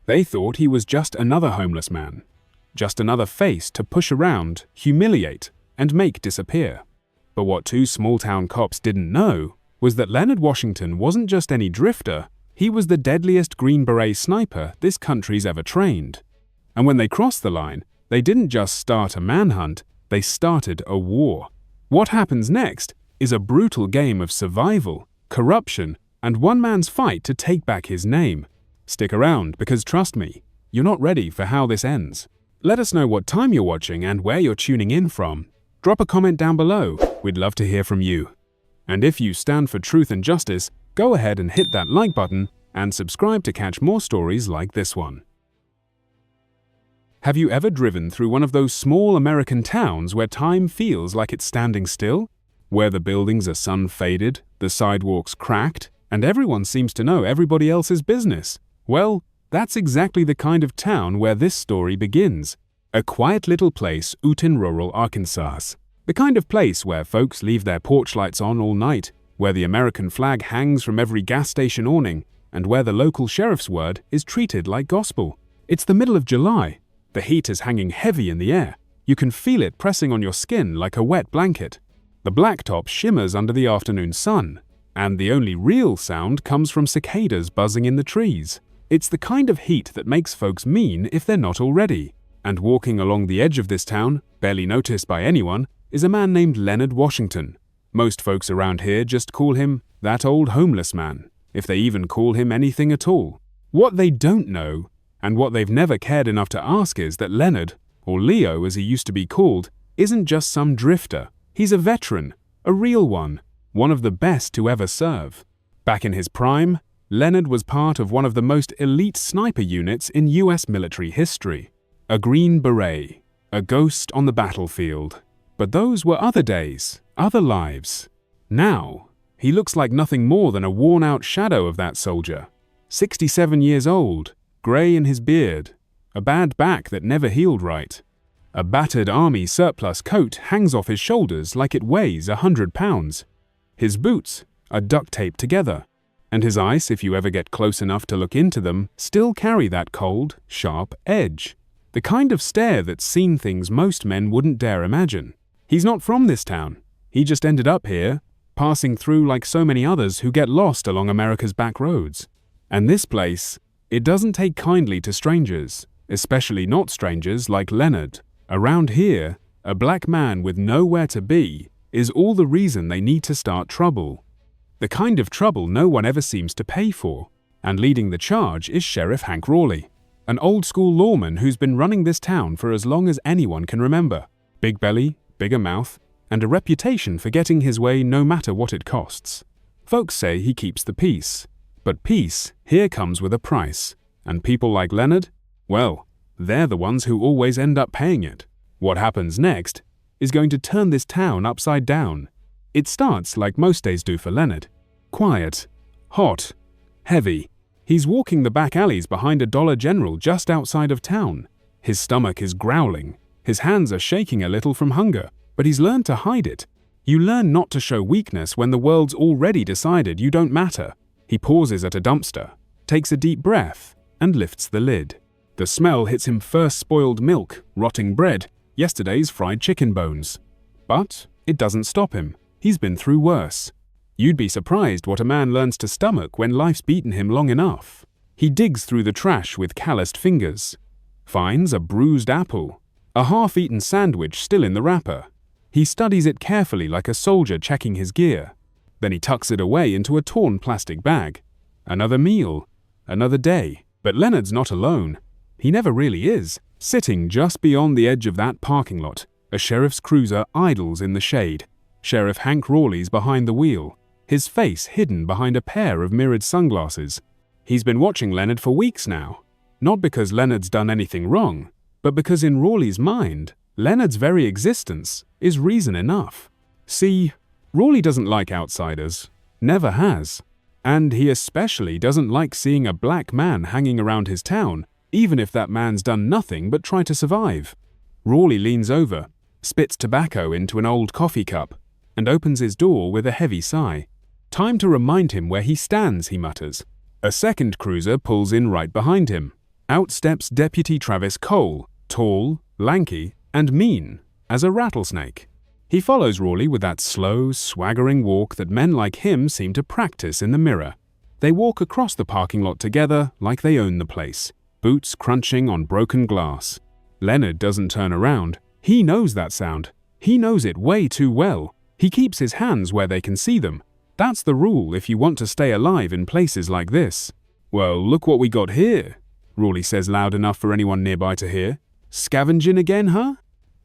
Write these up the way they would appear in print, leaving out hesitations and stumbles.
They thought he was just another homeless man, just another face to push around, humiliate, and make disappear. But what two small-town cops didn't know was that Leonard Washington wasn't just any drifter, he was the deadliest Green Beret sniper this country's ever trained. And when they crossed the line, they didn't just start a manhunt, they started a war. What happens next is a brutal game of survival, corruption, and one man's fight to take back his name. Stick around because trust me, you're not ready for how this ends. Let us know what time you're watching and where you're tuning in from. Drop a comment down below, we'd love to hear from you. And if you stand for truth and justice, go ahead and hit that like button and subscribe to catch more stories like this one. Have you ever driven through one of those small American towns where time feels like it's standing still? Where the buildings are sun-faded, the sidewalks cracked, and everyone seems to know everybody else's business? Well, that's exactly the kind of town where this story begins. A quiet little place out in rural Arkansas. The kind of place where folks leave their porch lights on all night, where the American flag hangs from every gas station awning, and where the local sheriff's word is treated like gospel. It's the middle of July. The heat is hanging heavy in the air. You can feel it pressing on your skin like a wet blanket. The blacktop shimmers under the afternoon sun, and the only real sound comes from cicadas buzzing in the trees. It's the kind of heat that makes folks mean if they're not already. And walking along the edge of this town, barely noticed by anyone, is a man named Leonard Washington. Most folks around here just call him that old homeless man, if they even call him anything at all. What they don't know, and what they've never cared enough to ask, is that Leonard, or Leo as he used to be called, isn't just some drifter. He's a veteran, a real one of the best to ever serve. Back in his prime, Leonard was part of one of the most elite sniper units in US military history. A Green Beret, a ghost on the battlefield. But those were other days, other lives. Now, he looks like nothing more than a worn-out shadow of that soldier. 67 years old, grey in his beard, a bad back that never healed right. A battered army surplus coat hangs off his shoulders like it weighs 100 pounds. His boots are duct-taped together, and his eyes, if you ever get close enough to look into them, still carry that cold, sharp edge. The kind of stare that's seen things most men wouldn't dare imagine. He's not from this town. He just ended up here, passing through like so many others who get lost along America's back roads. And this place, it doesn't take kindly to strangers, especially not strangers like Leonard. Around here, a black man with nowhere to be is all the reason they need to start trouble. The kind of trouble no one ever seems to pay for. And leading the charge is Sheriff Hank Rawley, an old-school lawman who's been running this town for as long as anyone can remember. Big belly, bigger mouth, and a reputation for getting his way no matter what it costs. Folks say he keeps the peace, but peace here comes with a price, and people like Leonard, well, they're the ones who always end up paying it. What happens next is going to turn this town upside down. It starts like most days do for Leonard. Quiet, hot, heavy. He's walking the back alleys behind a Dollar General just outside of town. His stomach is growling. His hands are shaking a little from hunger, but he's learned to hide it. You learn not to show weakness when the world's already decided you don't matter. He pauses at a dumpster, takes a deep breath, and lifts the lid. The smell hits him: first spoiled milk, rotting bread, yesterday's fried chicken bones. But it doesn't stop him. He's been through worse. You'd be surprised what a man learns to stomach when life's beaten him long enough. He digs through the trash with calloused fingers, finds a bruised apple, a half-eaten sandwich still in the wrapper. He studies it carefully like a soldier checking his gear. Then he tucks it away into a torn plastic bag. Another meal, another day. But Leonard's not alone. He never really is. Sitting just beyond the edge of that parking lot, a sheriff's cruiser idles in the shade. Sheriff Hank Rawley's behind the wheel, his face hidden behind a pair of mirrored sunglasses. He's been watching Leonard for weeks now. Not because Leonard's done anything wrong, but because in Rawley's mind, Leonard's very existence is reason enough. See, Rawley doesn't like outsiders. Never has. And he especially doesn't like seeing a black man hanging around his town, even if that man's done nothing but try to survive. Rawley leans over, spits tobacco into an old coffee cup, and opens his door with a heavy sigh. Time to remind him where he stands, he mutters. A second cruiser pulls in right behind him. Out steps Deputy Travis Cole, tall, lanky, and mean as a rattlesnake. He follows Rawley with that slow, swaggering walk that men like him seem to practice in the mirror. They walk across the parking lot together like they own the place, boots crunching on broken glass. Leonard doesn't turn around. He knows that sound. He knows it way too well. He keeps his hands where they can see them. That's the rule if you want to stay alive in places like this. "Well, look what we got here," Rawley says loud enough for anyone nearby to hear. "Scavenging again, huh?"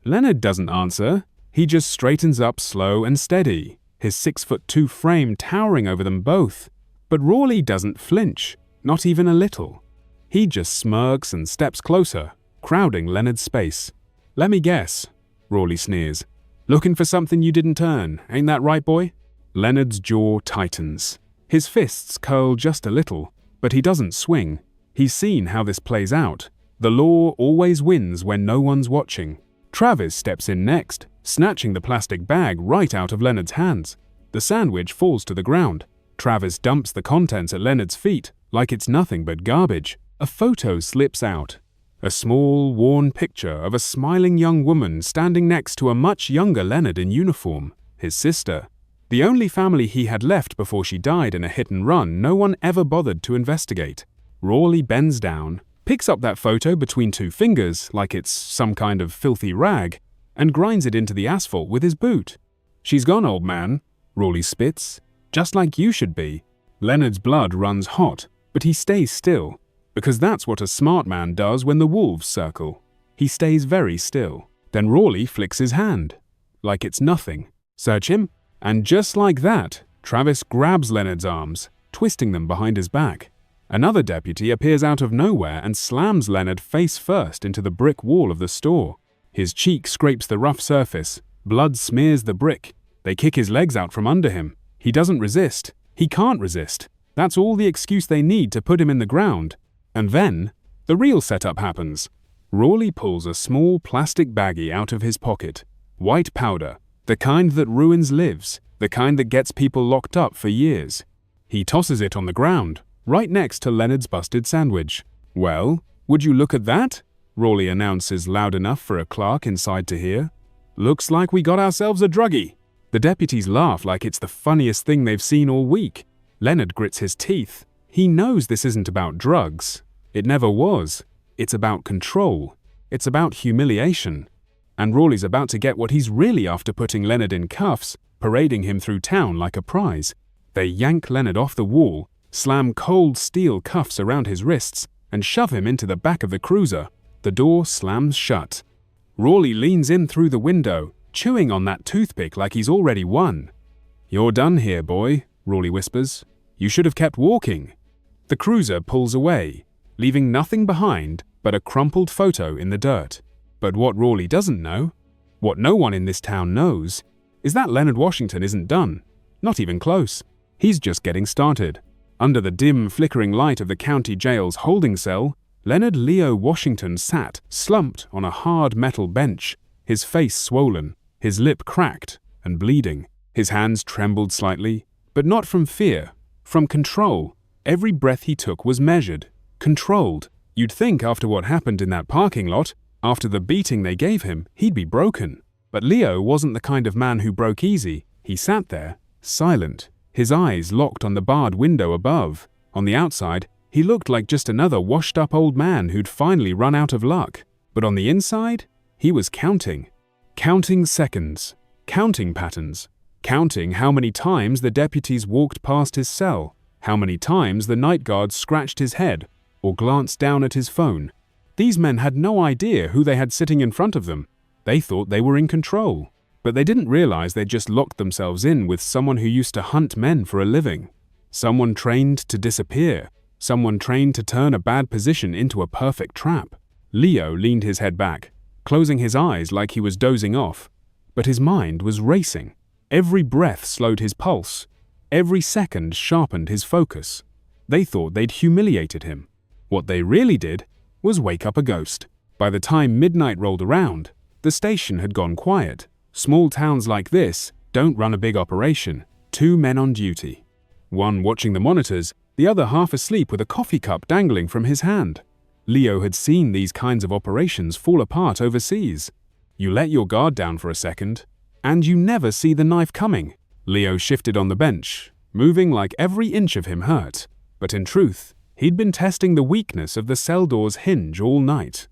Leonard doesn't answer. He just straightens up slow and steady, his 6'2" frame towering over them both. But Rawley doesn't flinch, not even a little. He just smirks and steps closer, crowding Leonard's space. "Let me guess," Rawley sneers. "Looking for something you didn't turn, ain't that right, boy?" Leonard's jaw tightens. His fists curl just a little, but he doesn't swing. He's seen how this plays out. The law always wins when no one's watching. Travis steps in next, snatching the plastic bag right out of Leonard's hands. The sandwich falls to the ground. Travis dumps the contents at Leonard's feet like it's nothing but garbage. A photo slips out. A small, worn picture of a smiling young woman standing next to a much younger Leonard in uniform, his sister. The only family he had left before she died in a hit-and-run no one ever bothered to investigate. Rawley bends down, picks up that photo between two fingers like it's some kind of filthy rag, and grinds it into the asphalt with his boot. "She's gone, old man," Rawley spits. "Just like you should be." Leonard's blood runs hot, but he stays still, because that's what a smart man does when the wolves circle. He stays very still. Then Rawley flicks his hand, like it's nothing. "Search him." And just like that, Travis grabs Leonard's arms, twisting them behind his back. Another deputy appears out of nowhere and slams Leonard face first into the brick wall of the store. His cheek scrapes the rough surface. Blood smears the brick. They kick his legs out from under him. He doesn't resist. He can't resist. That's all the excuse they need to put him in the ground. And then, the real setup happens. Rawley pulls a small plastic baggie out of his pocket. White powder. The kind that ruins lives. The kind that gets people locked up for years. He tosses it on the ground, right next to Leonard's busted sandwich. "Well, would you look at that?" Rawley announces loud enough for a clerk inside to hear. "Looks like we got ourselves a druggie." The deputies laugh like it's the funniest thing they've seen all week. Leonard grits his teeth. He knows this isn't about drugs. It never was. It's about control. It's about humiliation. And Rawley's about to get what he's really after, putting Leonard in cuffs, parading him through town like a prize. They yank Leonard off the wall, slam cold steel cuffs around his wrists, and shove him into the back of the cruiser. The door slams shut. Rawley leans in through the window, chewing on that toothpick like he's already won. "You're done here, boy," Rawley whispers. "You should have kept walking." The cruiser pulls away, leaving nothing behind but a crumpled photo in the dirt. But what Rawley doesn't know, what no one in this town knows, is that Leonard Washington isn't done. Not even close. He's just getting started. Under the dim, flickering light of the county jail's holding cell, Leonard Leo Washington sat, slumped on a hard metal bench, his face swollen, his lip cracked and bleeding. His hands trembled slightly, but not from fear, from control. Every breath he took was measured, controlled. You'd think after what happened in that parking lot, after the beating they gave him, he'd be broken. But Leo wasn't the kind of man who broke easy. He sat there, silent, his eyes locked on the barred window above. On the outside, he looked like just another washed-up old man who'd finally run out of luck. But on the inside, he was counting. Counting seconds, counting patterns, counting how many times the deputies walked past his cell, how many times the night guards scratched his head or glanced down at his phone. These men had no idea who they had sitting in front of them. They thought they were in control. But they didn't realize they'd just locked themselves in with someone who used to hunt men for a living. Someone trained to disappear. Someone trained to turn a bad position into a perfect trap. Leo leaned his head back, closing his eyes like he was dozing off. But his mind was racing. Every breath slowed his pulse. Every second sharpened his focus. They thought they'd humiliated him. What they really did was wake up a ghost. By the time midnight rolled around, the station had gone quiet. Small towns like this don't run a big operation. 2 men on duty. One watching the monitors, the other half asleep with a coffee cup dangling from his hand. Leo had seen these kinds of operations fall apart overseas. You let your guard down for a second, and you never see the knife coming. Leo shifted on the bench, moving like every inch of him hurt. But in truth, he'd been testing the weakness of the cell door's hinge all night.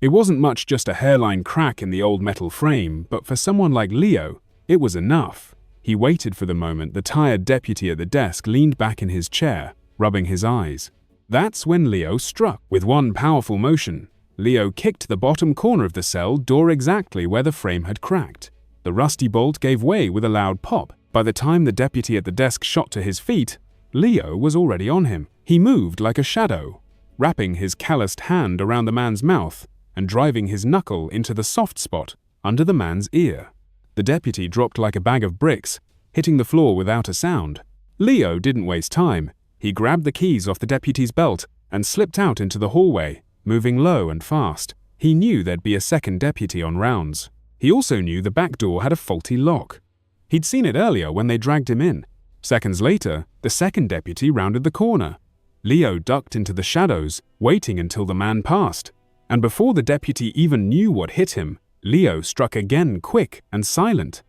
It wasn't much, just a hairline crack in the old metal frame, but for someone like Leo, it was enough. He waited for the moment the tired deputy at the desk leaned back in his chair, rubbing his eyes. That's when Leo struck. With one powerful motion, Leo kicked the bottom corner of the cell door exactly where the frame had cracked. The rusty bolt gave way with a loud pop. By the time the deputy at the desk shot to his feet, Leo was already on him. He moved like a shadow, wrapping his calloused hand around the man's mouth and driving his knuckle into the soft spot under the man's ear. The deputy dropped like a bag of bricks, hitting the floor without a sound. Leo didn't waste time. He grabbed the keys off the deputy's belt and slipped out into the hallway, moving low and fast. He knew there'd be a second deputy on rounds. He also knew the back door had a faulty lock. He'd seen it earlier when they dragged him in. Seconds later, the second deputy rounded the corner. Leo ducked into the shadows, waiting until the man passed. And before the deputy even knew what hit him, Leo struck again, quick and silent.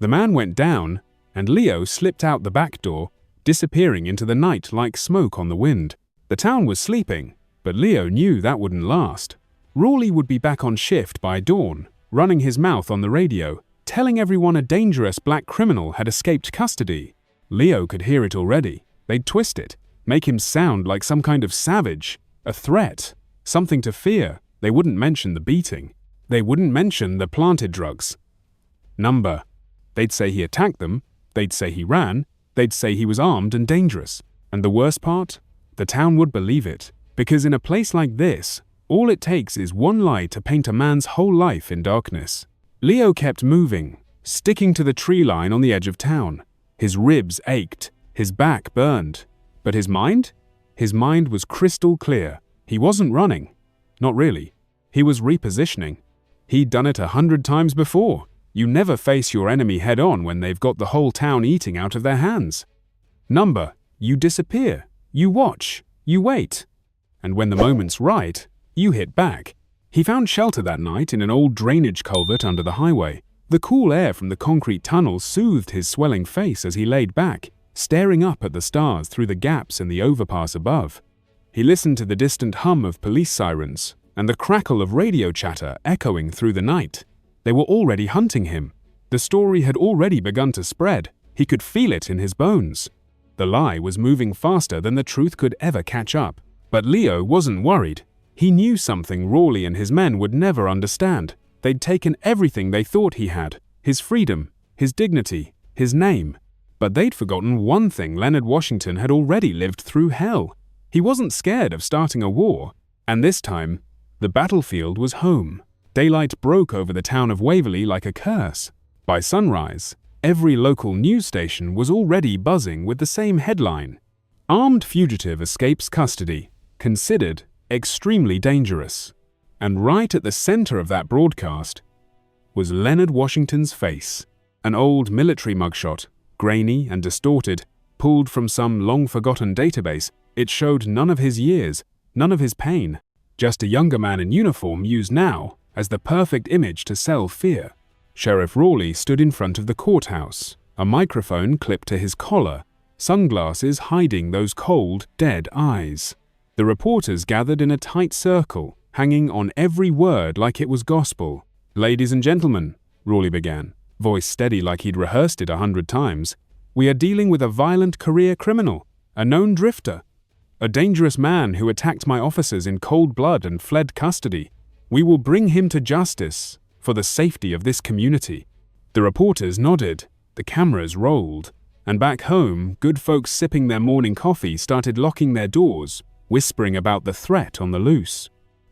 The man went down, and Leo slipped out the back door, disappearing into the night like smoke on the wind. The town was sleeping, but Leo knew that wouldn't last. Rawley would be back on shift by dawn, running his mouth on the radio, telling everyone a dangerous black criminal had escaped custody. Leo could hear it already. They'd twist it, make him sound like some kind of savage, a threat, something to fear. They wouldn't mention the beating. They wouldn't mention the planted drugs. Number. They'd say he attacked them. They'd say he ran. They'd say he was armed and dangerous. And the worst part? The town would believe it. Because in a place like this, all it takes is one lie to paint a man's whole life in darkness. Leo kept moving, sticking to the tree line on the edge of town. His ribs ached, his back burned. But his mind? His mind was crystal clear. He wasn't running. Not really. He was repositioning. He'd done it 100 times before. You never face your enemy head-on when they've got the whole town eating out of their hands. Number. You disappear. You watch. You wait. And when the moment's right, you hit back. He found shelter that night in an old drainage culvert under the highway. The cool air from the concrete tunnel soothed his swelling face as he laid back, staring up at the stars through the gaps in the overpass above. He listened to the distant hum of police sirens and the crackle of radio chatter echoing through the night. They were already hunting him. The story had already begun to spread. He could feel it in his bones. The lie was moving faster than the truth could ever catch up. But Leo wasn't worried. He knew something Rawley and his men would never understand. They'd taken everything they thought he had, his freedom, his dignity, his name. But they'd forgotten one thing: Leonard Washington had already lived through hell. He wasn't scared of starting a war. And this time, the battlefield was home. Daylight broke over the town of Waverly like a curse. By sunrise, every local news station was already buzzing with the same headline: "Armed fugitive escapes custody, considered extremely dangerous." And right at the center of that broadcast was Leonard Washington's face, an old military mugshot, grainy and distorted, pulled from some long-forgotten database. It showed none of his years, none of his pain, just a younger man in uniform used now as the perfect image to sell fear. Sheriff Rawley stood in front of the courthouse, a microphone clipped to his collar, sunglasses hiding those cold, dead eyes. The reporters gathered in a tight circle, hanging on every word like it was gospel. "Ladies and gentlemen," Rawley began, voice steady like he'd rehearsed it 100 times, "we are dealing with a violent career criminal, a known drifter, a dangerous man who attacked my officers in cold blood and fled custody. We will bring him to justice for the safety of this community." The reporters nodded, the cameras rolled, and back home, good folks sipping their morning coffee started locking their doors, whispering about the threat on the loose.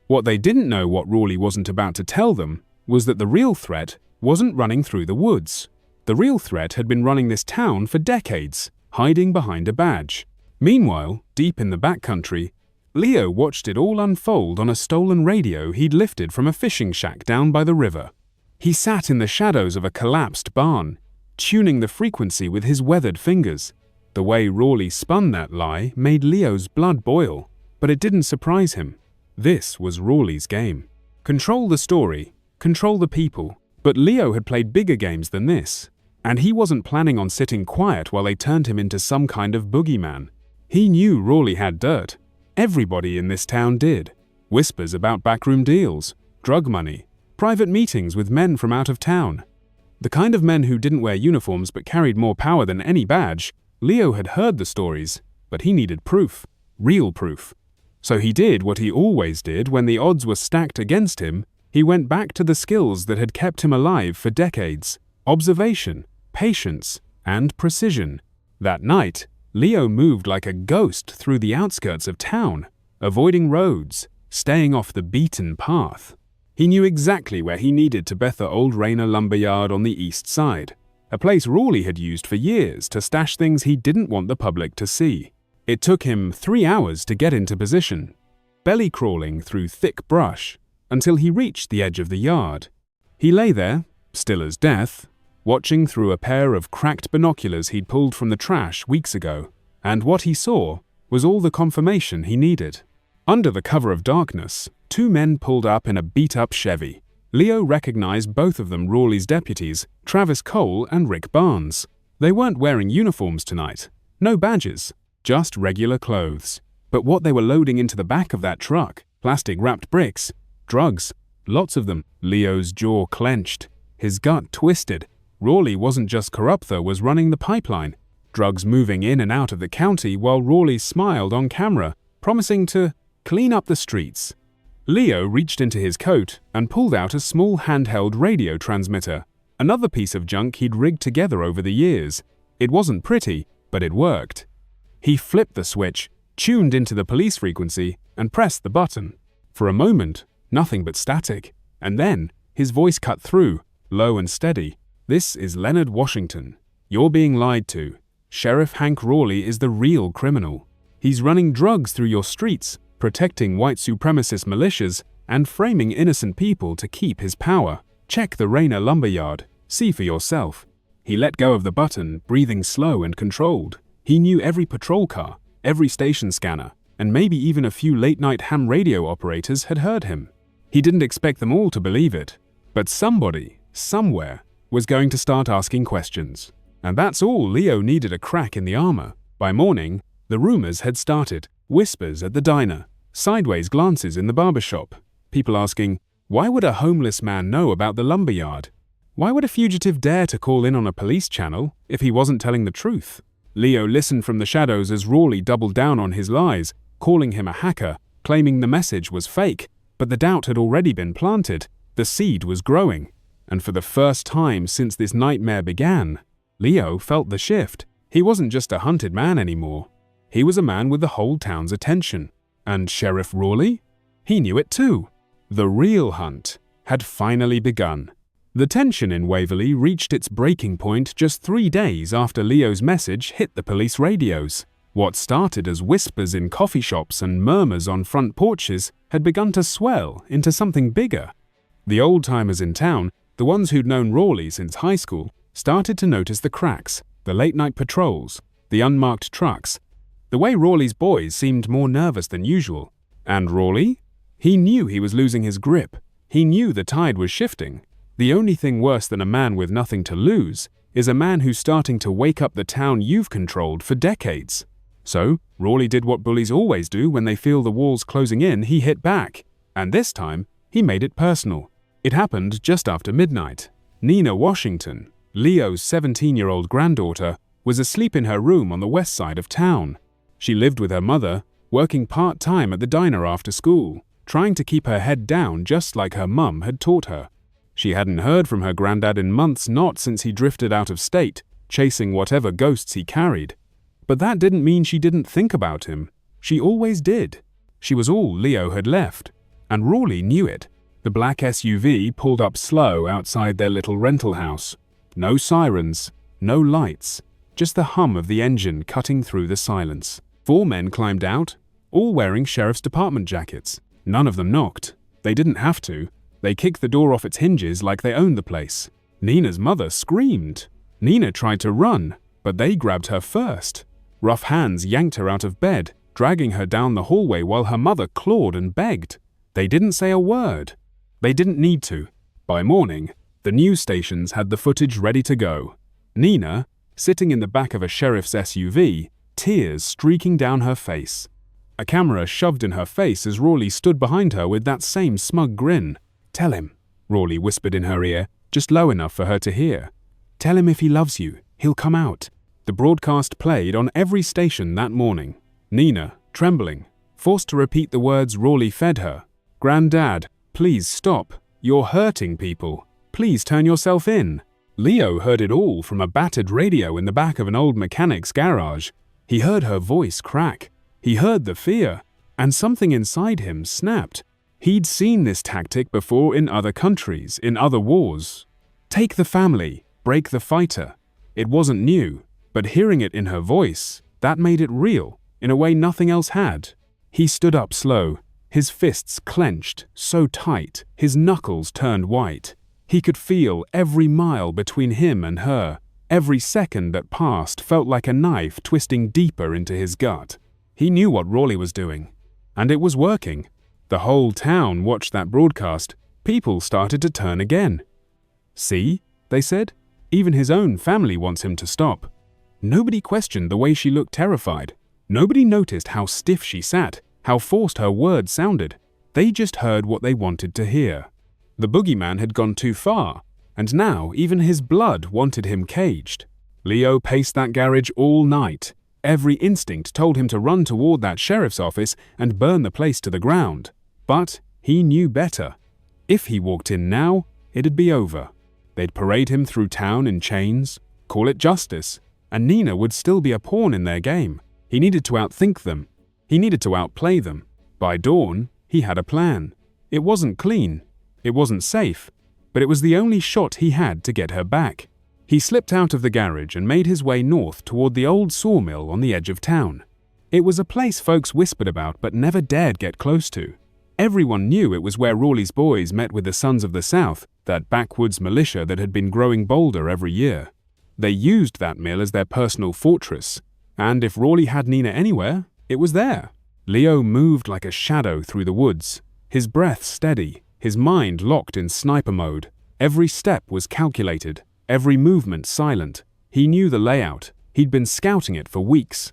What they didn't know, what Rawley wasn't about to tell them, was that the real threat wasn't running through the woods. The real threat had been running this town for decades, hiding behind a badge. Meanwhile, deep in the backcountry, Leo watched it all unfold on a stolen radio he'd lifted from a fishing shack down by the river. He sat in the shadows of a collapsed barn, tuning the frequency with his weathered fingers. The way Rawley spun that lie made Leo's blood boil, but it didn't surprise him. This was Rawley's game. Control the story, control the people. But Leo had played bigger games than this, and he wasn't planning on sitting quiet while they turned him into some kind of boogeyman. He knew Rawley had dirt. Everybody in this town did. Whispers about backroom deals, drug money, private meetings with men from out of town. The kind of men who didn't wear uniforms but carried more power than any badge. Leo had heard the stories, but he needed proof, real proof. So he did what he always did when the odds were stacked against him. He went back to the skills that had kept him alive for decades: observation, patience, and precision. That night, Leo moved like a ghost through the outskirts of town, avoiding roads, staying off the beaten path. He knew exactly where he needed to bet the old Rayner lumberyard on the east side, a place Rawley had used for years to stash things he didn't want the public to see. It took him 3 hours to get into position, belly crawling through thick brush, until he reached the edge of the yard. He lay there, still as death, watching through a pair of cracked binoculars he'd pulled from the trash weeks ago, and what he saw was all the confirmation he needed. Under the cover of darkness, 2 men pulled up in a beat-up Chevy. Leo recognized both of them Rawley's deputies, Travis Cole and Rick Barnes. They weren't wearing uniforms tonight, no badges, just regular clothes. But what they were loading into the back of that truck, plastic-wrapped bricks, drugs, lots of them. Leo's jaw clenched, his gut twisted. Rawley wasn't just corrupt though, was running the pipeline. Drugs moving in and out of the county while Rawley smiled on camera, promising to clean up the streets. Leo reached into his coat and pulled out a small handheld radio transmitter, another piece of junk he'd rigged together over the years. It wasn't pretty, but it worked. He flipped the switch, tuned into the police frequency, and pressed the button. For a moment, nothing but static, and then his voice cut through, low and steady. "This is Leonard Washington. You're being lied to. Sheriff Hank Rawley is the real criminal. He's running drugs through your streets, protecting white supremacist militias, and framing innocent people to keep his power. Check the Rayner lumberyard. See for yourself." He let go of the button, breathing slow and controlled. He knew every patrol car, every station scanner, and maybe even a few late-night ham radio operators had heard him. He didn't expect them all to believe it, but somebody, somewhere, was going to start asking questions. And that's all. Leo needed a crack in the armor. By morning, the rumors had started. Whispers at the diner, sideways glances in the barbershop, people asking, why would a homeless man know about the lumberyard? Why would a fugitive dare to call in on a police channel if he wasn't telling the truth? Leo listened from the shadows as Rawley doubled down on his lies, calling him a hacker, claiming the message was fake, but the doubt had already been planted. The seed was growing, and for the first time since this nightmare began, Leo felt the shift. He wasn't just a hunted man anymore. He was a man with the whole town's attention. And Sheriff Rawley? He knew it too. The real hunt had finally begun. The tension in Waverly reached its breaking point just 3 days after Leo's message hit the police radios. What started as whispers in coffee shops and murmurs on front porches had begun to swell into something bigger. The old-timers in town, the ones who'd known Rawley since high school, started to notice the cracks, the late-night patrols, the unmarked trucks. The way Rawley's boys seemed more nervous than usual. And Rawley? He knew he was losing his grip. He knew the tide was shifting. The only thing worse than a man with nothing to lose is a man who's starting to wake up the town you've controlled for decades. So, Rawley did what bullies always do when they feel the walls closing in. He hit back. And this time, he made it personal. It happened just after midnight. Nina Washington, Leo's 17-year-old granddaughter, was asleep in her room on the west side of town. She lived with her mother, working part-time at the diner after school, trying to keep her head down just like her mum had taught her. She hadn't heard from her granddad in months, not since he drifted out of state, chasing whatever ghosts he carried. But that didn't mean she didn't think about him. She always did. She was all Leo had left, and Rawley knew it. The black SUV pulled up slow outside their little rental house. No sirens, no lights, just the hum of the engine cutting through the silence. 4 men climbed out, all wearing sheriff's department jackets. None of them knocked. They didn't have to. They kicked the door off its hinges like they owned the place. Nina's mother screamed. Nina tried to run, but they grabbed her first. Rough hands yanked her out of bed, dragging her down the hallway while her mother clawed and begged. They didn't say a word. They didn't need to. By morning, the news stations had the footage ready to go. Nina, sitting in the back of a sheriff's SUV, tears streaking down her face. A camera shoved in her face as Rawley stood behind her with that same smug grin. "Tell him," Rawley whispered in her ear, just low enough for her to hear. "Tell him if he loves you, he'll come out." The broadcast played on every station that morning. Nina, trembling, forced to repeat the words Rawley fed her. "Granddad, please stop. You're hurting people. Please turn yourself in." Leo heard it all from a battered radio in the back of an old mechanic's garage. He heard her voice crack. He heard the fear, and something inside him snapped. He'd seen this tactic before in other countries, in other wars. Take the family, break the fighter. It wasn't new, but hearing it in her voice, that made it real, in a way nothing else had. He stood up slow, his fists clenched, so tight, his knuckles turned white. He could feel every mile between him and her. Every second that passed felt like a knife twisting deeper into his gut. He knew what Rawley was doing, and it was working. The whole town watched that broadcast. People started to turn again. "See," they said, "even his own family wants him to stop." Nobody questioned the way she looked terrified. Nobody noticed how stiff she sat, how forced her words sounded. They just heard what they wanted to hear. The boogeyman had gone too far, and now even his blood wanted him caged. Leo paced that garage all night. Every instinct told him to run toward that sheriff's office and burn the place to the ground. But he knew better. If he walked in now, it'd be over. They'd parade him through town in chains, call it justice, and Nina would still be a pawn in their game. He needed to outthink them. He needed to outplay them. By dawn, he had a plan. It wasn't clean. It wasn't safe. But it was the only shot he had to get her back. He slipped out of the garage and made his way north toward the old sawmill on the edge of town. It was a place folks whispered about but never dared get close to. Everyone knew it was where Rawley's boys met with the Sons of the South, that backwoods militia that had been growing bolder every year. They used that mill as their personal fortress, and if Rawley had Nina anywhere, it was there. Leo moved like a shadow through the woods, his breath steady, his mind locked in sniper mode. Every step was calculated, every movement silent. He knew the layout. He'd been scouting it for weeks.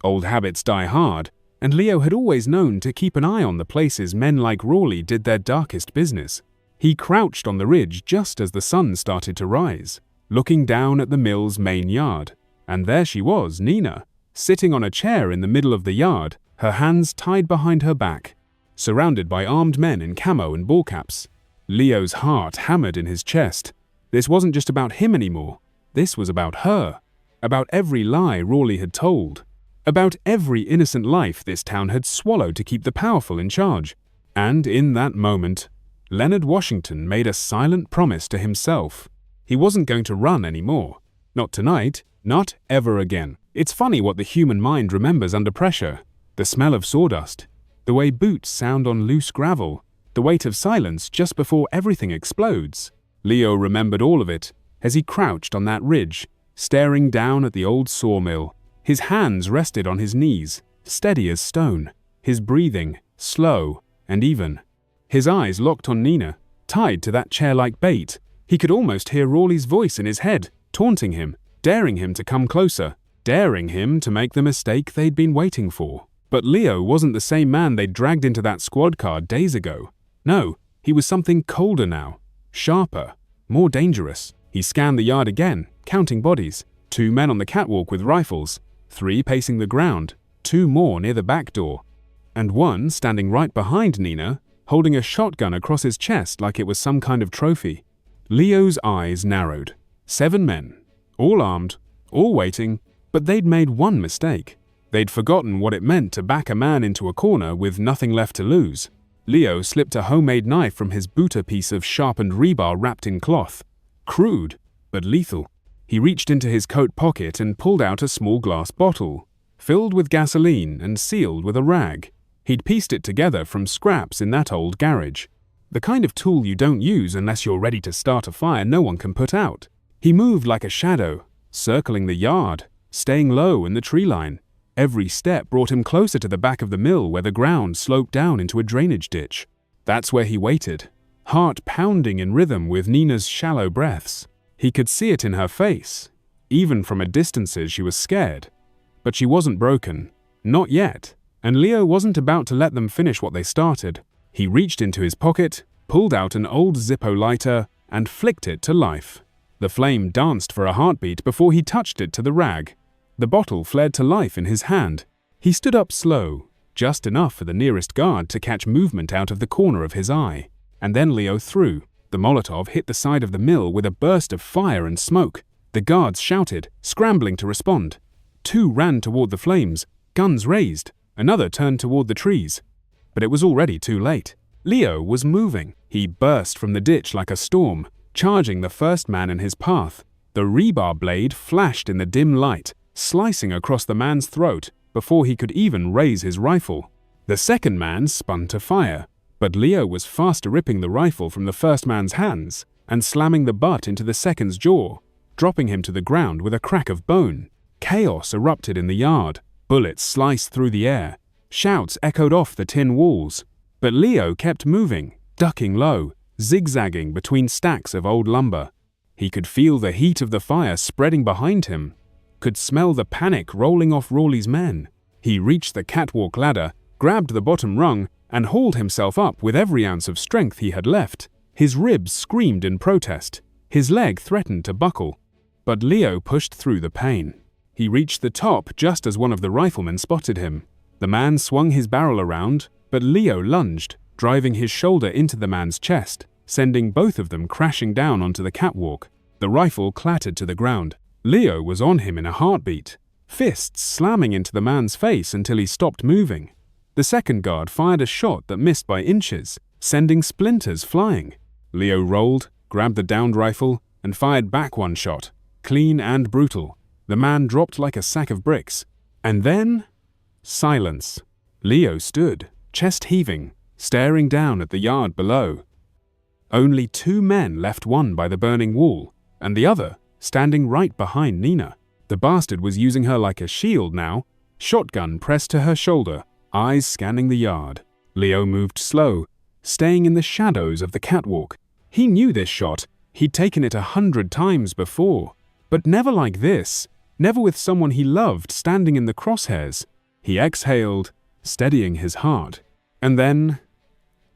Old habits die hard, and Leo had always known to keep an eye on the places men like Rawley did their darkest business. He crouched on the ridge just as the sun started to rise, looking down at the mill's main yard. And there she was, Nina, sitting on a chair in the middle of the yard, her hands tied behind her back, surrounded by armed men in camo and ball caps. Leo's heart hammered in his chest. This wasn't just about him anymore. This was about her, about every lie Rawley had told, about every innocent life this town had swallowed to keep the powerful in charge. And in that moment, Leonard Washington made a silent promise to himself. He wasn't going to run anymore. Not tonight, not ever again. It's funny what the human mind remembers under pressure. The smell of sawdust, the way boots sound on loose gravel, the weight of silence just before everything explodes. Leo remembered all of it as he crouched on that ridge, staring down at the old sawmill. His hands rested on his knees, steady as stone, his breathing slow and even. His eyes locked on Nina, tied to that chair-like bait. He could almost hear Rawley's voice in his head, taunting him, daring him to come closer, daring him to make the mistake they'd been waiting for. But Leo wasn't the same man they'd dragged into that squad car days ago. No, he was something colder now, sharper, more dangerous. He scanned the yard again, counting bodies. 2 men on the catwalk with rifles, 3 pacing the ground, 2 more near the back door, and 1 standing right behind Nina, holding a shotgun across his chest like it was some kind of trophy. Leo's eyes narrowed. 7 men, all armed, all waiting, but they'd made one mistake. They'd forgotten what it meant to back a man into a corner with nothing left to lose. Leo slipped a homemade knife from his booter piece of sharpened rebar wrapped in cloth. Crude, but lethal. He reached into his coat pocket and pulled out a small glass bottle, filled with gasoline and sealed with a rag. He'd pieced it together from scraps in that old garage. The kind of tool you don't use unless you're ready to start a fire no one can put out. He moved like a shadow, circling the yard, staying low in the tree line. Every step brought him closer to the back of the mill where the ground sloped down into a drainage ditch. That's where he waited, heart pounding in rhythm with Nina's shallow breaths. He could see it in her face. Even from a distance she was scared. But she wasn't broken. Not yet. And Leo wasn't about to let them finish what they started. He reached into his pocket, pulled out an old Zippo lighter, and flicked it to life. The flame danced for a heartbeat before he touched it to the rag. The bottle flared to life in his hand. He stood up slow, just enough for the nearest guard to catch movement out of the corner of his eye. And then Leo threw. The Molotov hit the side of the mill with a burst of fire and smoke. The guards shouted, scrambling to respond. 2 ran toward the flames, guns raised. Another turned toward the trees. But it was already too late. Leo was moving. He burst from the ditch like a storm, charging the first man in his path. The rebar blade flashed in the dim light, slicing across the man's throat before he could even raise his rifle. The second man spun to fire, but Leo was faster, ripping the rifle from the first man's hands and slamming the butt into the second's jaw, dropping him to the ground with a crack of bone. Chaos erupted in the yard. Bullets sliced through the air. Shouts echoed off the tin walls. But Leo kept moving, ducking low, zigzagging between stacks of old lumber. He could feel the heat of the fire spreading behind him, could smell the panic rolling off Rawley's men. He reached the catwalk ladder, grabbed the bottom rung, and hauled himself up with every ounce of strength he had left. His ribs screamed in protest. His leg threatened to buckle. But Leo pushed through the pain. He reached the top just as one of the riflemen spotted him. The man swung his barrel around, but Leo lunged, driving his shoulder into the man's chest, sending both of them crashing down onto the catwalk. The rifle clattered to the ground. Leo was on him in a heartbeat, fists slamming into the man's face until he stopped moving. The second guard fired a shot that missed by inches, sending splinters flying. Leo rolled, grabbed the downed rifle, and fired back one shot, clean and brutal. The man dropped like a sack of bricks. And then, silence. Leo stood, chest heaving, staring down at the yard below. Only 2 men left, one by the burning wall, and the other standing right behind Nina. The bastard was using her like a shield now, shotgun pressed to her shoulder, eyes scanning the yard. Leo moved slow, staying in the shadows of the catwalk. He knew this shot. He'd taken it 100 times before, but never like this, never with someone he loved standing in the crosshairs. He exhaled, steadying his heart, and then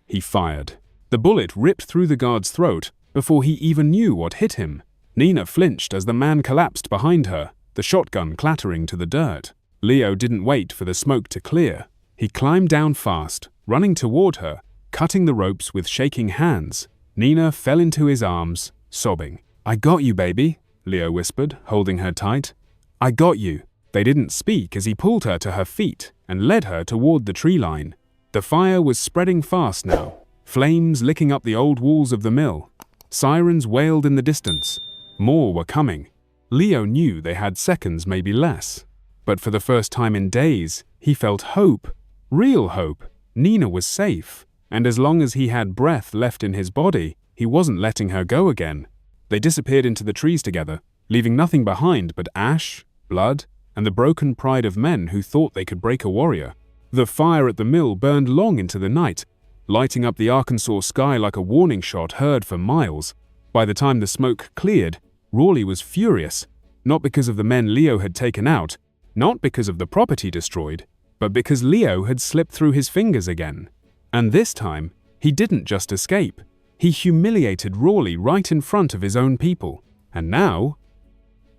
he fired. The bullet ripped through the guard's throat before he even knew what hit him. Nina flinched as the man collapsed behind her, the shotgun clattering to the dirt. Leo didn't wait for the smoke to clear. He climbed down fast, running toward her, cutting the ropes with shaking hands. Nina fell into his arms, sobbing. "I got you, baby," Leo whispered, holding her tight. "I got you." They didn't speak as he pulled her to her feet and led her toward the tree line. The fire was spreading fast now, flames licking up the old walls of the mill. Sirens wailed in the distance. More were coming. Leo knew they had seconds, maybe less. But for the first time in days, he felt hope. Real hope. Nina was safe, and as long as he had breath left in his body, he wasn't letting her go again. They disappeared into the trees together, leaving nothing behind but ash, blood, and the broken pride of men who thought they could break a warrior. The fire at the mill burned long into the night, lighting up the Arkansas sky like a warning shot heard for miles. By the time the smoke cleared, Rawley was furious, not because of the men Leo had taken out, not because of the property destroyed, but because Leo had slipped through his fingers again. And this time, he didn't just escape. He humiliated Rawley right in front of his own people. And now,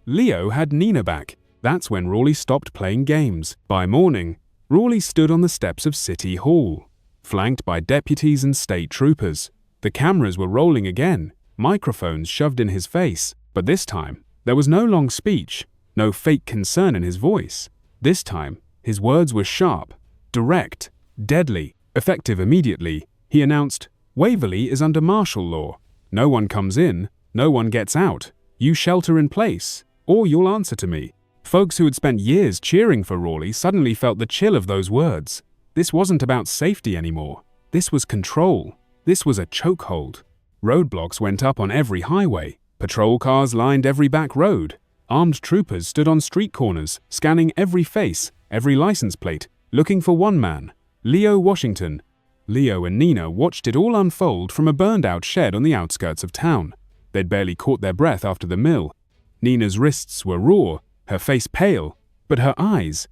Leo had Nina back. That's when Rawley stopped playing games. By morning, Rawley stood on the steps of City Hall, flanked by deputies and state troopers. The cameras were rolling again, microphones shoved in his face. But this time, there was no long speech, no fake concern in his voice. This time, his words were sharp, direct, deadly, effective immediately. He announced, "Waverly is under martial law. No one comes in, no one gets out. You shelter in place, or you'll answer to me." Folks who had spent years cheering for Rawley suddenly felt the chill of those words. This wasn't about safety anymore. This was control. This was a chokehold. Roadblocks went up on every highway. Patrol cars lined every back road. Armed troopers stood on street corners, scanning every face, every license plate, looking for one man, Leo Washington. Leo and Nina watched it all unfold from a burned-out shed on the outskirts of town. They'd barely caught their breath after the mill. Nina's wrists were raw, her face pale, but her eyes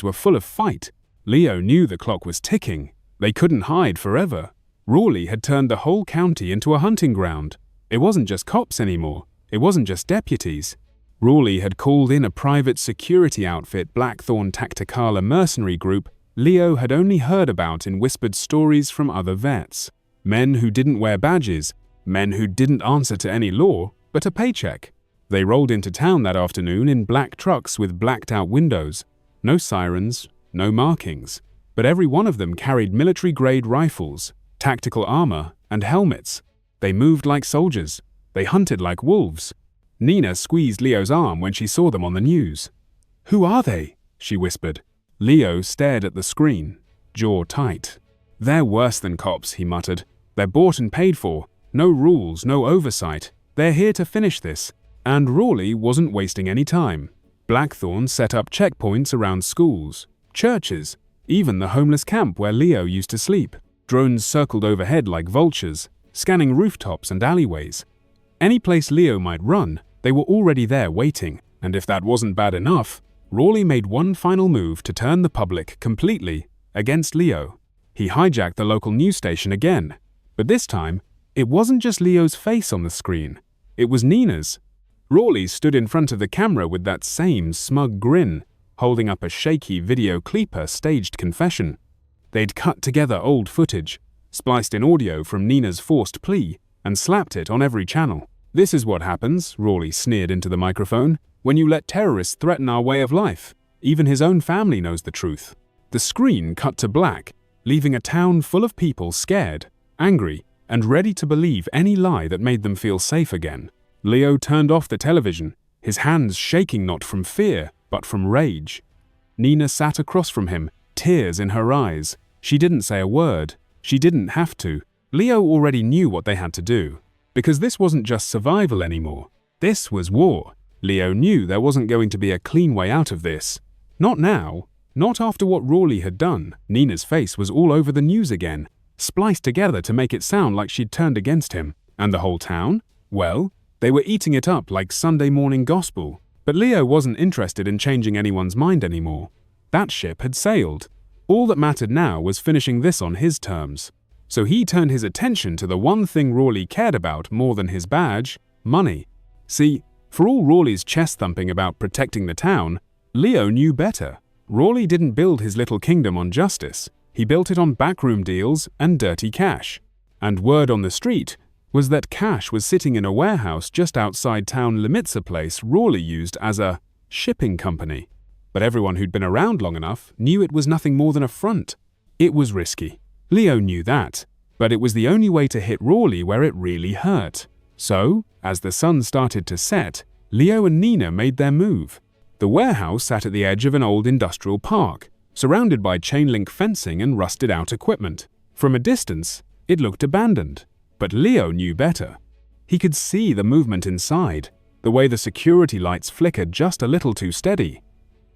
were full of fight. Leo knew the clock was ticking. They couldn't hide forever. Raleigh had turned the whole county into a hunting ground. It wasn't just cops anymore. It wasn't just deputies. Raleigh had called in a private security outfit, Blackthorn Tacticala mercenary group Leo had only heard about in whispered stories from other vets. Men who didn't wear badges, men who didn't answer to any law, but a paycheck. They rolled into town that afternoon in black trucks with blacked-out windows. No sirens, no markings, but every one of them carried military-grade rifles, tactical armor, and helmets. They moved like soldiers. They hunted like wolves. Nina squeezed Leo's arm when she saw them on the news. "Who are they?" she whispered. Leo stared at the screen, jaw tight. "They're worse than cops," he muttered. "They're bought and paid for. No rules, no oversight. They're here to finish this." And Raleigh wasn't wasting any time. Blackthorn set up checkpoints around schools, churches, even the homeless camp where Leo used to sleep. Drones circled overhead like vultures, scanning rooftops and alleyways. Any place Leo might run, they were already there waiting. And if that wasn't bad enough, Raleigh made one final move to turn the public completely against Leo. He hijacked the local news station again. But this time, it wasn't just Leo's face on the screen. It was Nina's. Raleigh stood in front of the camera with that same smug grin, holding up a shaky video clipper staged confession. They'd cut together old footage, spliced in audio from Nina's forced plea, and slapped it on every channel. "This is what happens," Raleigh sneered into the microphone, "when you let terrorists threaten our way of life. Even his own family knows the truth." The screen cut to black, leaving a town full of people scared, angry, and ready to believe any lie that made them feel safe again. Leo turned off the television, his hands shaking not from fear, but from rage. Nina sat across from him, tears in her eyes. She didn't say a word. She didn't have to. Leo already knew what they had to do, because this wasn't just survival anymore. This was war. Leo knew there wasn't going to be a clean way out of this. Not now. Not after what Raleigh had done. Nina's face was all over the news again, spliced together to make it sound like she'd turned against him. And the whole town? Well, they were eating it up like Sunday morning gospel. But Leo wasn't interested in changing anyone's mind anymore. That ship had sailed. All that mattered now was finishing this on his terms. So he turned his attention to the one thing Raleigh cared about more than his badge: money. See, for all Raleigh's chest-thumping about protecting the town, Leo knew better. Raleigh didn't build his little kingdom on justice. He built it on backroom deals and dirty cash. And word on the street was that cash was sitting in a warehouse just outside town limits, a place Raleigh used as a shipping company. But everyone who'd been around long enough knew it was nothing more than a front. It was risky. Leo knew that, but it was the only way to hit Raleigh where it really hurt. So, as the sun started to set, Leo and Nina made their move. The warehouse sat at the edge of an old industrial park, surrounded by chain-link fencing and rusted-out equipment. From a distance, it looked abandoned. But Leo knew better. He could see the movement inside, the way the security lights flickered just a little too steady.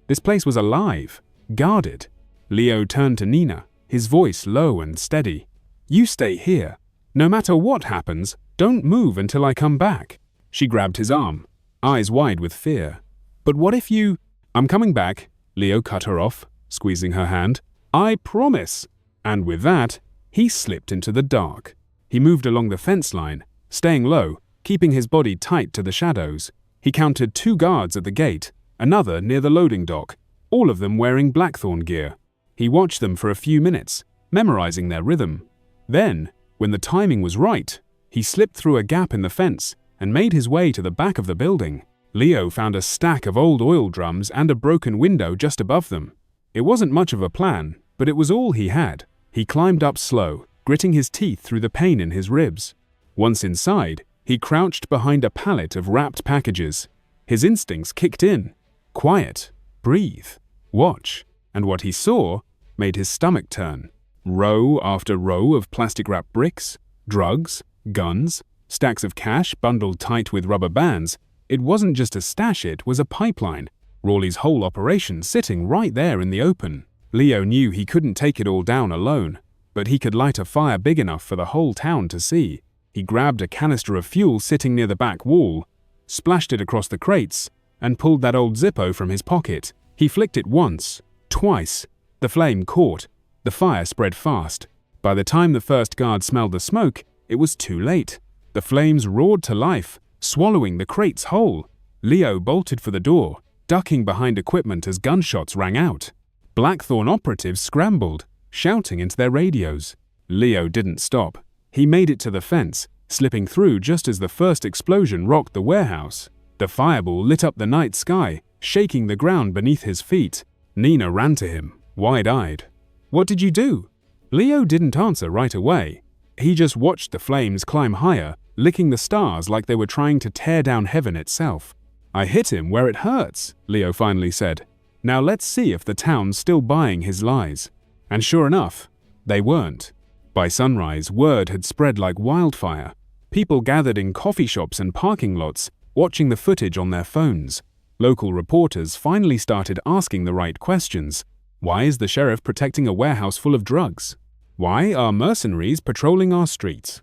This place was alive, guarded. Leo turned to Nina, his voice low and steady. "You stay here. No matter what happens, don't move until I come back." She grabbed his arm, eyes wide with fear. "But what if you—" "I'm coming back," Leo cut her off, squeezing her hand. "I promise." And with that, he slipped into the dark. He moved along the fence line, staying low, keeping his body tight to the shadows. He counted 2 guards at the gate, another near the loading dock, all of them wearing Blackthorn gear. He watched them for a few minutes, memorizing their rhythm. Then, when the timing was right, he slipped through a gap in the fence and made his way to the back of the building. Leo found a stack of old oil drums and a broken window just above them. It wasn't much of a plan, but it was all he had. He climbed up slow, gritting his teeth through the pain in his ribs. Once inside, he crouched behind a pallet of wrapped packages. His instincts kicked in. Quiet, breathe, watch. And what he saw made his stomach turn. Row after row of plastic-wrapped bricks, drugs, guns, stacks of cash bundled tight with rubber bands. It wasn't just a stash, it was a pipeline. Raleigh's whole operation sitting right there in the open. Leo knew he couldn't take it all down alone. but he could light a fire big enough for the whole town to see. He grabbed a canister of fuel sitting near the back wall, splashed it across the crates, and pulled that old Zippo from his pocket. He flicked it once, twice. The flame caught. The fire spread fast. By the time the first guard smelled the smoke, it was too late. The flames roared to life, swallowing the crates whole. Leo bolted for the door, ducking behind equipment as gunshots rang out. Blackthorn operatives scrambled, shouting into their radios. Leo didn't stop. He made it to the fence, slipping through just as the first explosion rocked the warehouse. The fireball lit up the night sky, shaking the ground beneath his feet. Nina ran to him, wide-eyed. "What did you do?" Leo didn't answer right away. He just watched the flames climb higher, licking the stars like they were trying to tear down heaven itself. "I hit him where it hurts," Leo finally said. "Now let's see if the town's still buying his lies." And sure enough, they weren't. By sunrise, word had spread like wildfire. People gathered in coffee shops and parking lots, watching the footage on their phones. Local reporters finally started asking the right questions. Why is the sheriff protecting a warehouse full of drugs? Why are mercenaries patrolling our streets?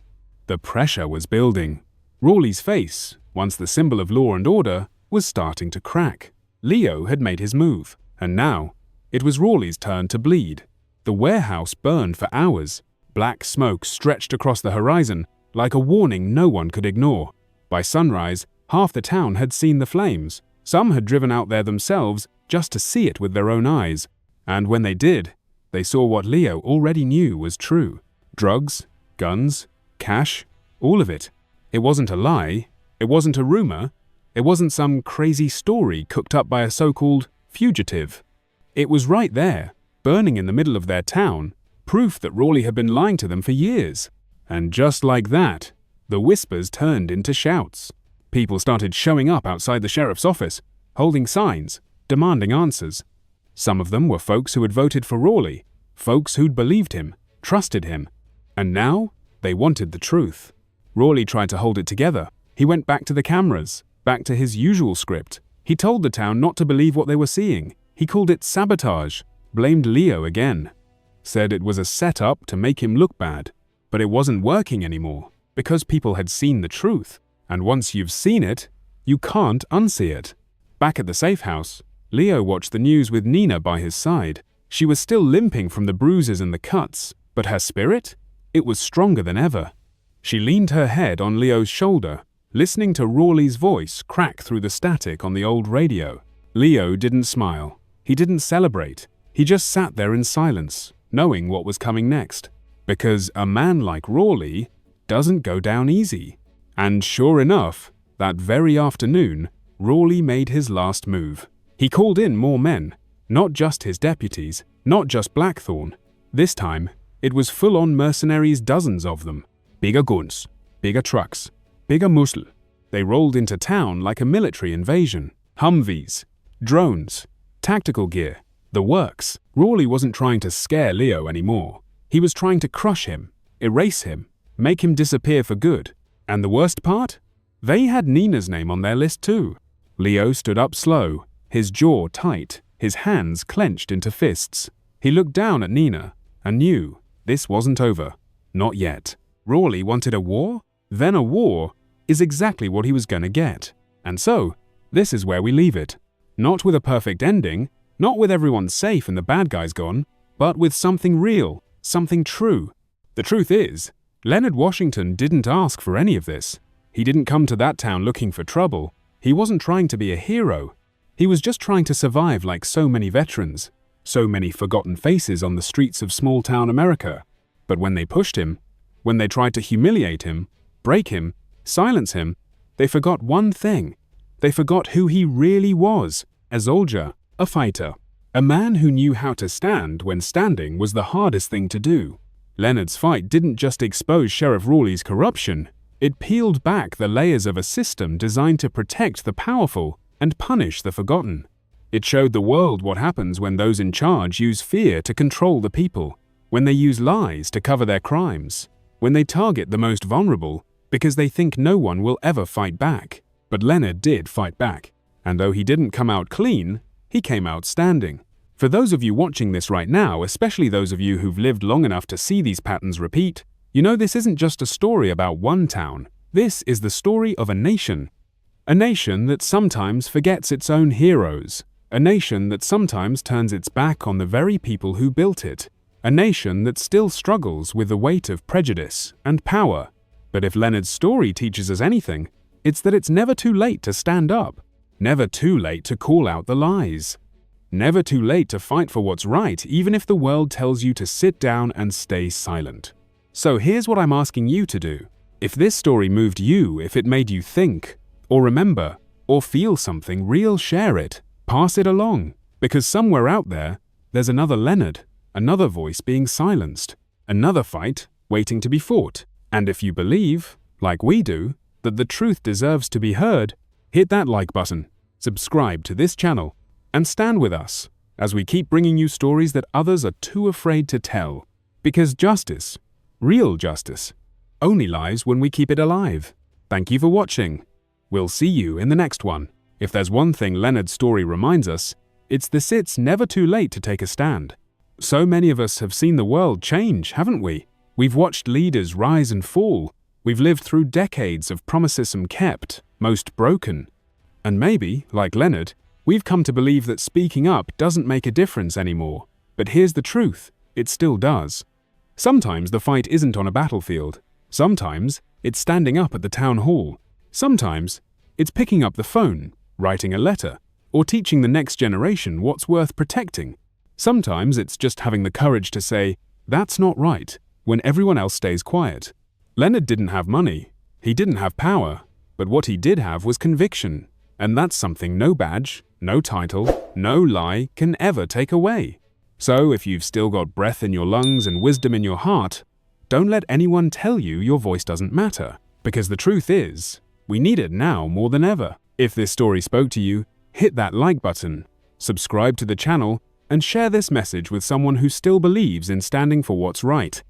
The pressure was building. Rawley's face, once the symbol of law and order, was starting to crack. Leo had made his move, and now it was Rawley's turn to bleed. The warehouse burned for hours. Black smoke stretched across the horizon, like a warning no one could ignore. By sunrise, half the town had seen the flames. Some had driven out there themselves just to see it with their own eyes. And when they did, they saw what Leo already knew was true. Drugs, guns, cash, all of it. It wasn't a lie. It wasn't a rumor. It wasn't some crazy story cooked up by a so-called fugitive. It was right there, burning in the middle of their town, proof that Rawley had been lying to them for years. And just like that, the whispers turned into shouts. People started showing up outside the sheriff's office, holding signs, demanding answers. Some of them were folks who had voted for Rawley, folks who'd believed him, trusted him. And now, they wanted the truth. Rawley tried to hold it together. He went back to the cameras, back to his usual script. He told the town not to believe what they were seeing. He called it sabotage, blamed Leo again. Said it was a setup to make him look bad. But it wasn't working anymore, because people had seen the truth. And once you've seen it, you can't unsee it. Back at the safe house, Leo watched the news with Nina by his side. She was still limping from the bruises and the cuts, but her spirit? It was stronger than ever. She leaned her head on Leo's shoulder, listening to Rawley's voice crack through the static on the old radio. Leo didn't smile. He didn't celebrate. He just sat there in silence, knowing what was coming next. Because a man like Rawley doesn't go down easy. And sure enough, that very afternoon, Rawley made his last move. He called in more men, not just his deputies, not just Blackthorn. This time, it was full-on mercenaries, dozens of them. Bigger guns, bigger trucks, bigger muscle. They rolled into town like a military invasion. Humvees, drones, tactical gear, the works. Rawley wasn't trying to scare Leo anymore. He was trying to crush him, erase him, make him disappear for good. And the worst part? They had Nina's name on their list too. Leo stood up slow, his jaw tight, his hands clenched into fists. He looked down at Nina and knew this wasn't over. Not yet. Rawley wanted a war? Then a war is exactly what he was gonna get. And so, this is where we leave it. Not with a perfect ending, not with everyone safe and the bad guys gone, but with something real, something true. The truth is, Leonard Washington didn't ask for any of this. He didn't come to that town looking for trouble. He wasn't trying to be a hero. He was just trying to survive like so many veterans, so many forgotten faces on the streets of small-town America. But when they pushed him, when they tried to humiliate him, break him, silence him, they forgot one thing. They forgot who he really was, a soldier, a fighter, a man who knew how to stand when standing was the hardest thing to do. Leonard's fight didn't just expose Sheriff Rawley's corruption, it peeled back the layers of a system designed to protect the powerful and punish the forgotten. It showed the world what happens when those in charge use fear to control the people, when they use lies to cover their crimes, when they target the most vulnerable because they think no one will ever fight back. But Leonard did fight back, and though he didn't come out clean, he came out standing. For those of you watching this right now, especially those of you who've lived long enough to see these patterns repeat, you know this isn't just a story about one town. This is the story of a nation. A nation that sometimes forgets its own heroes. A nation that sometimes turns its back on the very people who built it. A nation that still struggles with the weight of prejudice and power. But if Leonard's story teaches us anything, it's that it's never too late to stand up. Never too late to call out the lies. Never too late to fight for what's right, even if the world tells you to sit down and stay silent. So here's what I'm asking you to do. If this story moved you, if it made you think, or remember, or feel something real, share it. Pass it along. Because somewhere out there, there's another Leonard, another voice being silenced, another fight waiting to be fought. And if you believe, like we do, that the truth deserves to be heard, hit that like button, subscribe to this channel, and stand with us as we keep bringing you stories that others are too afraid to tell. Because justice, real justice, only lies when we keep it alive. Thank you for watching. We'll see you in the next one. If there's one thing Leonard's story reminds us, it's this: it's never too late to take a stand. So many of us have seen the world change, haven't we? We've watched leaders rise and fall. We've lived through decades of promises unkept, most broken. And maybe, like Leonard, we've come to believe that speaking up doesn't make a difference anymore. But here's the truth: it still does. Sometimes the fight isn't on a battlefield. Sometimes it's standing up at the town hall. Sometimes it's picking up the phone, writing a letter, or teaching the next generation what's worth protecting. Sometimes it's just having the courage to say, "That's not right," when everyone else stays quiet. Leonard didn't have money. He didn't have power. But what he did have was conviction. And that's something no badge, no title, no lie can ever take away. So if you've still got breath in your lungs and wisdom in your heart, don't let anyone tell you your voice doesn't matter. Because the truth is, we need it now more than ever. If this story spoke to you, hit that like button, subscribe to the channel, and share this message with someone who still believes in standing for what's right.